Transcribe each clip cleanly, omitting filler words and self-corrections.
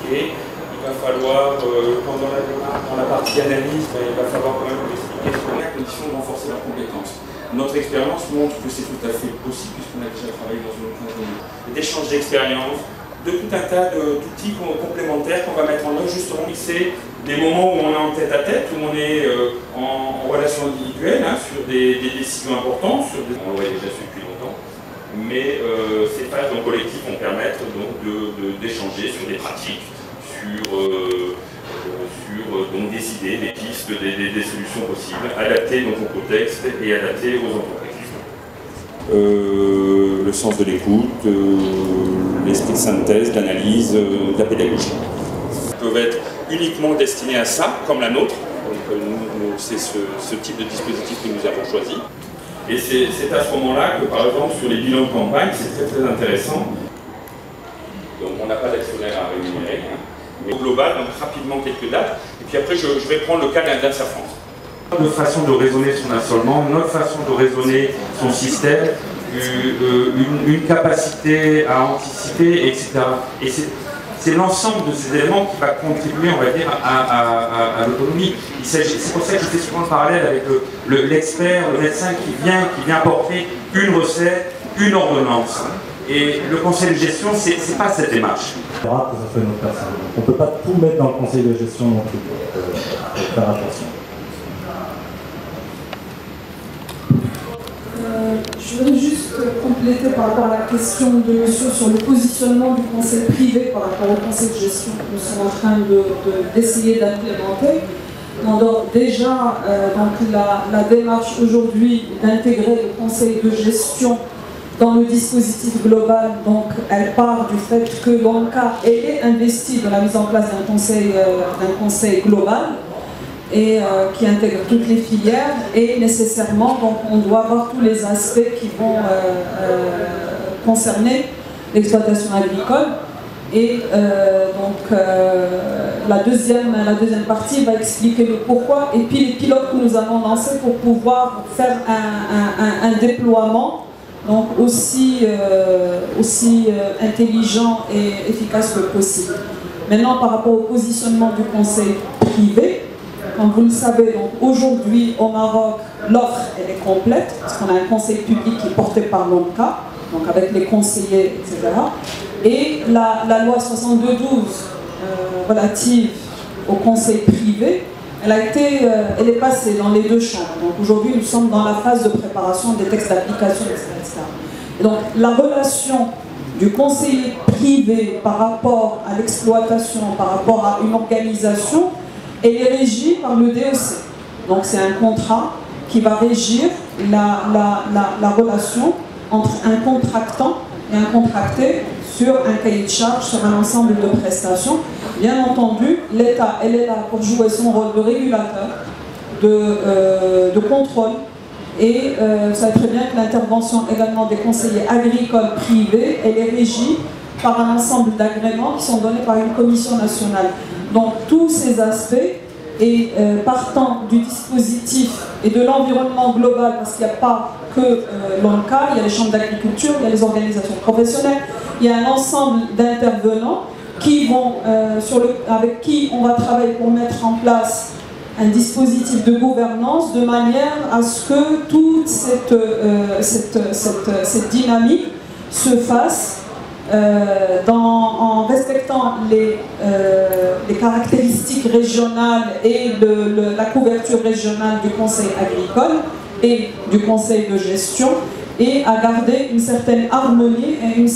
expliquer. Il va falloir, dans la partie analyse, il va falloir quand même expliquer ce qu'on a à condition de renforcer leurs compétences. Notre expérience montre que c'est tout à fait possible, puisqu'on a déjà travaillé dans une autre d'échange d'expériences, de tout un tas d'outils complémentaires qu'on va mettre en œuvre, justement, c'est des moments où on est en tête-à-tête, où on est en relation individuelle, sur des décisions importantes, on l'aurait déjà su depuis longtemps, mais ces phases en collectif vont permettre d'échanger sur des pratiques, sur donc des idées, des pistes, des solutions possibles, adaptées donc, au contexte et adaptées aux entreprises. Le sens de l'écoute, l'esprit de synthèse, d'analyse, de la pédagogie. Ils peuvent être uniquement destinés à ça, comme la nôtre. C'est ce type de dispositif que nous avons choisi. Et c'est à ce moment-là que, par exemple, sur les bilans de campagne, c'est très très intéressant. Donc on n'a pas d'actionnaire à rémunérer. Mais au global, donc rapidement quelques dates. Et puis après, je vais prendre le cas d'Insa France. Notre façon de raisonner son assolement, notre façon de raisonner son système, une capacité à anticiper, etc. Et c'est l'ensemble de ces éléments qui va contribuer, on va dire, à l'autonomie. C'est pour ça que je fais souvent le parallèle avec l'expert, le médecin qui vient apporter une recette, une ordonnance. Et le conseil de gestion, c'est pas cette démarche. Que ça soit une autre personne. On ne peut pas tout mettre dans le conseil de gestion non plus. Faut faire attention. Je voudrais juste compléter par rapport à la question de monsieur sur le positionnement du conseil privé par rapport au conseil de gestion que nous sommes en train d'essayer d'implémenter. Déjà, donc la démarche aujourd'hui d'intégrer le conseil de gestion dans le dispositif global, donc elle part du fait que l'ONCA est investi dans la mise en place d'un conseil global et qui intègre toutes les filières et nécessairement donc, on doit avoir tous les aspects qui vont concerner l'exploitation agricole et donc la deuxième partie va expliquer le pourquoi et puis les pilotes que nous avons lancés pour pouvoir faire un déploiement donc aussi intelligent et efficace que possible. Maintenant, par rapport au positionnement du conseil privé, comme vous le savez, donc aujourd'hui au Maroc, l'offre elle est complète, parce qu'on a un conseil public qui est porté par l'ONCA, donc avec les conseillers, etc. Et la loi 62/12 relative au conseil privé, elle est passée dans les deux chambres. Donc aujourd'hui, nous sommes dans la phase de préparation des textes d'application, etc. Et donc la relation du conseiller privé par rapport à l'exploitation, par rapport à une organisation, elle est régie par le DEC. Donc c'est un contrat qui va régir la relation entre un contractant et un contracté sur un cahier de charge, sur un ensemble de prestations. Bien entendu, l'État, elle est là pour jouer son rôle de régulateur, de contrôle. Et vous savez très bien que l'intervention également des conseillers agricoles privés, elle est régie par un ensemble d'agréments qui sont donnés par une commission nationale. Donc tous ces aspects, et partant du dispositif et de l'environnement global, parce qu'il n'y a pas que l'ONCA, il y a les chambres d'agriculture, il y a les organisations professionnelles, il y a un ensemble d'intervenants qui vont, avec qui on va travailler pour mettre en place un dispositif de gouvernance de manière à ce que toute cette dynamique se fasse en respectant les caractéristiques régionales et la couverture régionale du conseil agricole et du conseil de gestion et à garder une certaine harmonie et un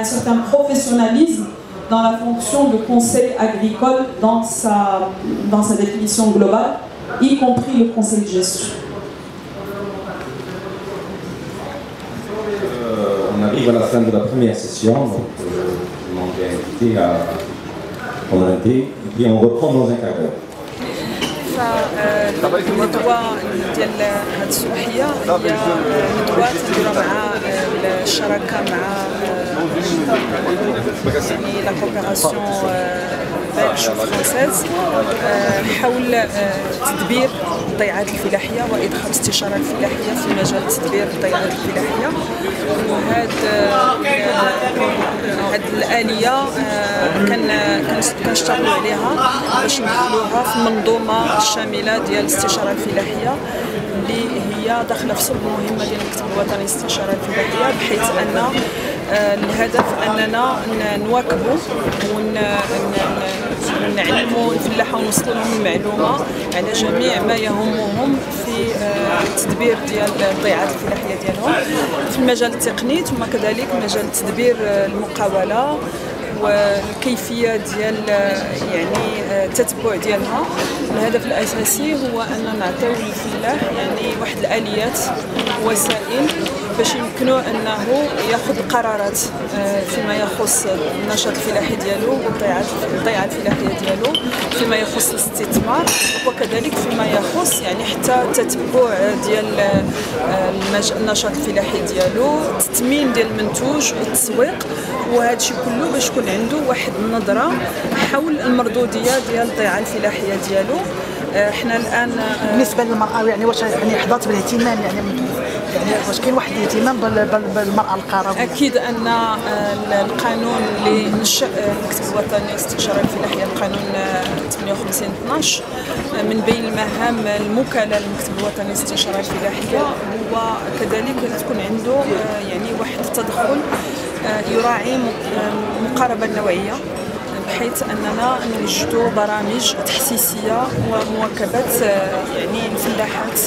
certain professionnalisme dans la fonction de conseil agricole dans sa définition globale, y compris le conseil de gestion. On arrive à la fin de la première session, donc je m'en vais inviter à commenter, et puis on reprend dans un quart d'heure. فالندوة ديال هذه الصباحية هي ندوة تنديروها مع الشراكة مع يعني لا كوبيراسيون بلج فرونسيز حول تدبير الضيعات الفلاحية وإدخال استشارة الفلاحية في مجال تدبير الضيعات الفلاحية. وهذه الآلية كنشتغلوا عليها باش ندخلوها في المنظومة الشاملة ديال الاستشارة الفلاحية اللي هي داخله في صلب المهمة ديال المكتب الوطني للاستشارة الفلاحية، بحيث أن الهدف أننا نواكبوا ونعلموا الفلاحة ونوصلوا لهم المعلومة على جميع ما يهمهم في التدبير ديال الضيعات الفلاحية ديالهم في المجال التقني، ثم كذلك مجال تدبير المقاولة والكيفيه ديال يعني التتبع ديالها. الهدف الاساسي هو ان نعطيو للفلاح يعني واحد الاليات وسائل باش يمكنوا انه ياخذ القرارات فيما يخص النشاط الفلاحي ديالو والضيعه الفلاحيه ديالو، فيما يخص الاستثمار، وكذلك فيما يخص يعني حتى التتبع ديال النشاط الفلاحي ديالو، التثمين ديال المنتوج والتسويق، وهذا الشيء كله باش يكون عنده واحد النظره حول المردوديه ديال الضيعه الفلاحيه ديالو. احنا الان بالنسبه للمراه يعني واش يعني حظات بالاهتمام يعني واش كاين واحد الاهتمام بالمراه القرويه؟ اكيد ان القانون اللي نشأ المكتب الوطني للاستشاره الفلاحيه، القانون 58/12، من بين المهام الموكله للمكتب الوطني للاستشاره الفلاحيه هو كذلك تكون عنده يعني واحد التدخل يراعي المقاربه النوعيه، بحيث اننا نوجدوا برامج تحسيسيه ومواكبه يعني الفلاحات،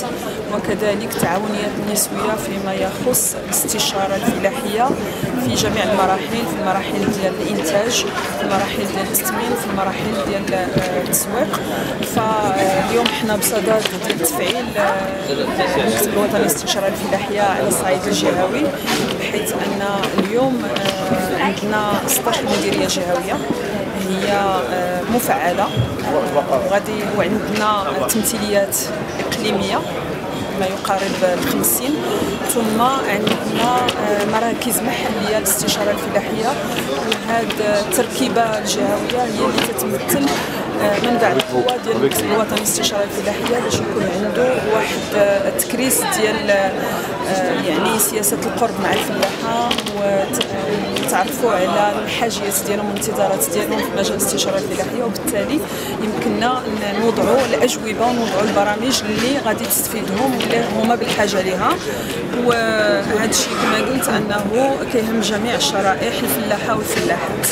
وكذلك تعاونيات نسويه فيما يخص الاستشاره الفلاحيه في جميع المراحل، في المراحل ديال الانتاج، في المراحل ديال التثمين، في المراحل ديال التسويق. فاليوم حنا بصدد ديال تفعيل المكتب الوطني للاستشاره الفلاحيه على الصعيد الجهوي، بحيث ان اليوم عندنا 16 مديريه جهويه هي مفعله، وغادي وعندنا تمثيليات اقليميه ما يقارب 50، ثم عندنا مراكز محليه للاستشاره الفلاحيه، وهذه التركيبه الجهويه هي اللي تتمثل منبع القوه ديال المكتب الوطني للاستشاره الفلاحيه باش يكون عنده واحد التكريس ديال يعني سياسه القرب مع الفلاحه، وتعرفوا على الحاجيات ديالهم والانتظارات ديالهم في مجال الاستشاره الفلاحيه، وبالتالي يمكننا نوضعوا الاجوبه ونوضعوا البرامج اللي غادي تستفيدهم واللي هما بالحاجه لها. وهذا الشيء كما قلت انه كيهم جميع الشرائح، الفلاحه والفلاحات.